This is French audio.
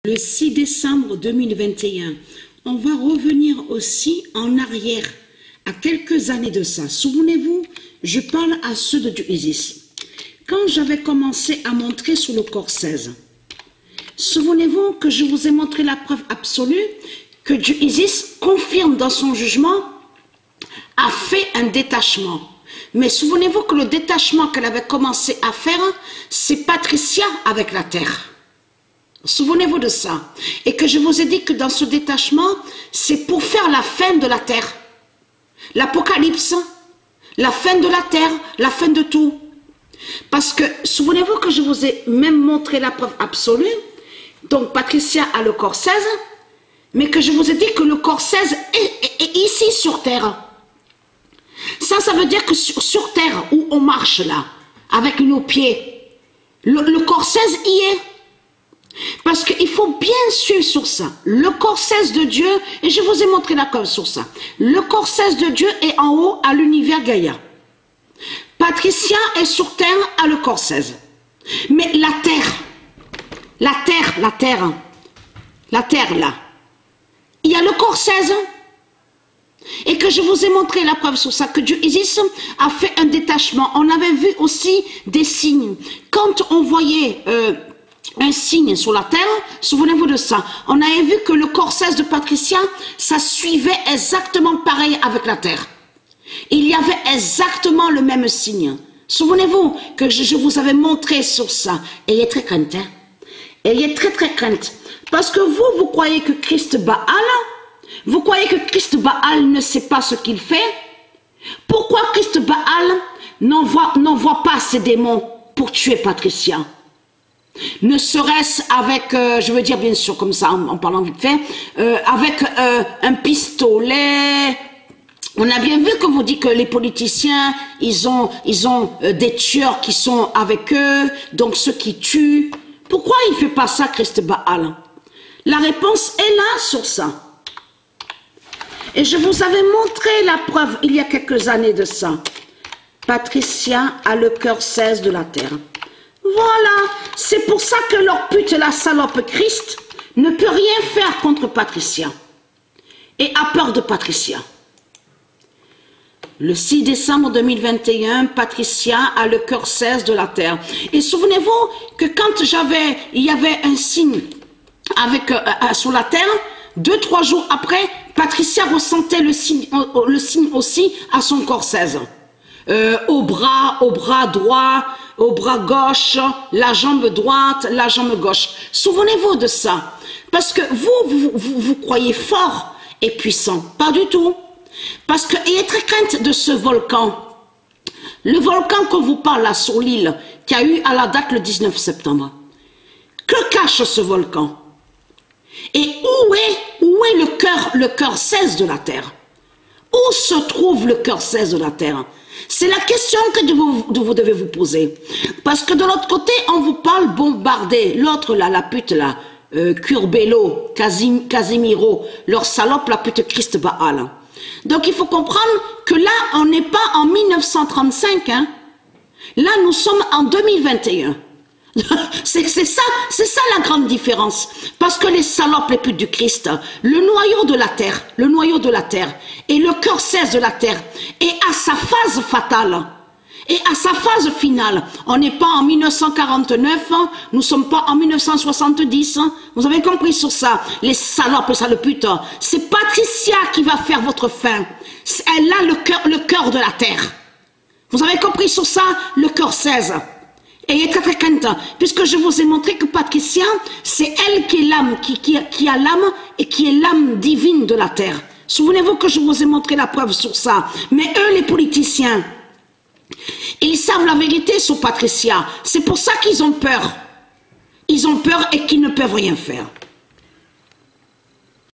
Le 6 décembre 2021, on va revenir aussi en arrière, à quelques années de ça. Souvenez-vous, je parle à ceux de Dieu Isis. Quand j'avais commencé à montrer sur le corps 16, souvenez-vous que je vous ai montré la preuve absolue que Dieu Isis confirme dans son jugement, a fait un détachement. Mais souvenez-vous que le détachement qu'elle avait commencé à faire, c'est Patricia avec la terre. Souvenez-vous de ça. Et que je vous ai dit que dans ce détachement, c'est pour faire la fin de la terre. L'Apocalypse, la fin de la terre, la fin de tout. Parce que, souvenez-vous que je vous ai même montré la preuve absolue. Donc, Patricia a le corps 16, mais que je vous ai dit que le corps 16 est ici sur terre. Ça veut dire que sur terre, où on marche là, avec nos pieds, le corps 16 y est. Parce qu'il faut bien suivre sur ça. Le corps 16 de Dieu, et je vous ai montré la preuve sur ça. Le corps 16 de Dieu est en haut à l'univers Gaïa. Patricia est sur terre à le corps 16. Mais la terre là, il y a le corps 16. Et que je vous ai montré la preuve sur ça, que Dieu Isis a fait un détachement. On avait vu aussi des signes. Quand on voyait un signe sur la terre, souvenez-vous de ça, on avait vu que le corps 16 de Patricia, ça suivait exactement pareil avec la terre. Il y avait exactement le même signe. Souvenez-vous que je vous avais montré sur ça. Ayez très crainte. Hein? Ayez très crainte. Parce que vous croyez que Christ Baal, vous croyez que Christ Baal ne sait pas ce qu'il fait? Pourquoi Christ Baal n'envoie pas ses démons pour tuer Patricia? Ne serait-ce avec, je veux dire bien sûr comme ça, en parlant vite fait, avec un pistolet. On a bien vu que vous dites que les politiciens, ils ont des tueurs qui sont avec eux, donc ceux qui tuent. Pourquoi il ne fait pas ça, Christ Baal? La réponse est là sur ça. Et je vous avais montré la preuve il y a quelques années de ça. Patricia a le cœur 16 de la terre. Voilà, c'est pour ça que leur pute, la salope Christ, ne peut rien faire contre Patricia. Et a peur de Patricia. Le 6 décembre 2021, Patricia a le cœur 16 de la terre. Et souvenez-vous que quand il y avait un signe sur la terre, 2-3 jours après, Patricia ressentait le signe aussi à son corps 16. Au bras droit, au bras gauche, la jambe droite, la jambe gauche. Souvenez-vous de ça. Parce que vous croyez fort et puissant. Pas du tout. Parce qu'il est très crainte de ce volcan. Le volcan qu'on vous parle là sur l'île, qui a eu à la date le 19 septembre. Que cache ce volcan? Et où est le cœur 16 de la terre? Où se trouve le cœur 16 de la terre? C'est la question que vous devez vous poser. Parce que de l'autre côté, on vous parle bombarder. L'autre là, la pute là, Curbelo, Casimiro, leur salope, la pute Christ Baal. Donc il faut comprendre que là, on n'est pas en 1935. Hein. Là, nous sommes en 2021. C'est ça la grande différence. Parce que les salopes, les putes du Christ, le noyau de la terre et le cœur 16 de la terre est à sa phase fatale et à sa phase finale. On n'est pas en 1949, hein, nous ne sommes pas en 1970. Hein, vous avez compris sur ça. Les salopes, les putes, c'est Patricia qui va faire votre fin. Elle a le cœur de la terre. Vous avez compris sur ça, le cœur 16. Et très crainte, puisque je vous ai montré que Patricia, c'est elle qui est l'âme, qui a l'âme et qui est l'âme divine de la terre. Souvenez-vous que je vous ai montré la preuve sur ça. Mais eux, les politiciens, ils savent la vérité sur Patricia. C'est pour ça qu'ils ont peur. Ils ont peur et qu'ils ne peuvent rien faire.